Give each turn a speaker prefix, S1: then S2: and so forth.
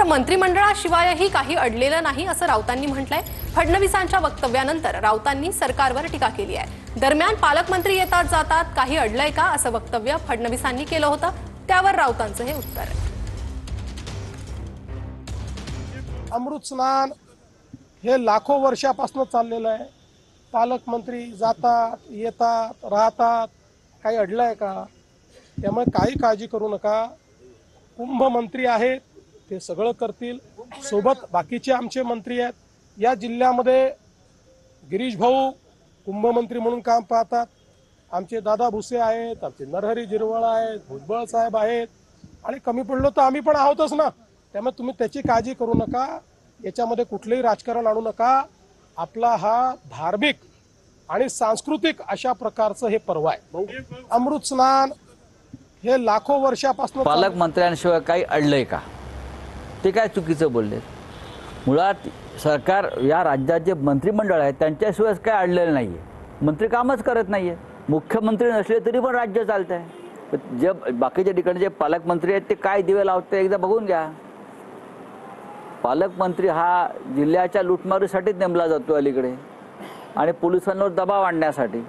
S1: मंत्रिमंडळाशिवायही काही अडलेलं नाही असं राऊतांनी म्हटलंय। फडणवीसांच्या वक्तव्यानंतर राऊतांनी सरकारवर टीका केली आहे। दरम्यान पालकमंत्री येतात जातात, काही अडलंय का असं वक्तव्य फडणवीसांनी केलं होतं, त्यावर राऊतांचं हे उत्तर आहे।
S2: अमृत स्नान हे लाखो वर्षापासून चाललेलं आहे। पालकमंत्री जातात येतात राहतात, काही अडलंय का? त्यामुळे काही काळजी करू नका। कुंभमंत्री आहेत, ते सगळं करतील। सोबत बाकीचे आमचे मंत्री आहेत। या जिल्ह्यामध्ये गिरीश भाऊ कुंभमंत्री म्हणून काम पाहतात। आमचे दादा भुसे आहेत, आमचे नरहरी झिरवळ आहेत, भुजबळ साहेब आहेत, आणि कमी पडलो तर आम्ही पण आहोतच ना। त्यामुळे तुम्ही त्याची काळजी करू नका, याच्यामध्ये कुठलेही राजकारण आणू नका। आपला हा धार्मिक आणि सांस्कृतिक अशा प्रकारचं हे पर्व आहे। अमृत स्नान हे लाखो वर्षापासून
S3: पालकमंत्र्यांशिवाय काही अडलंय का? ते काय चुकीचं बोलले? मुळात सरकार या राज्यात जे मंत्रिमंडळ आहे त्यांच्याशिवाय काय अडलेलं नाहीये। मंत्री कामच करत नाहीये। मुख्यमंत्री नसले तरी पण राज्य चालत आहे। जे बाकीच्या ठिकाणी जे पालकमंत्री आहेत ते काय दिवे लावते एकदा बघून घ्या। पालकमंत्री हा जिल्ह्याच्या लुटमारीसाठीच नेमला जातो अलीकडे, आणि पोलिसांवर दबाव आणण्यासाठी।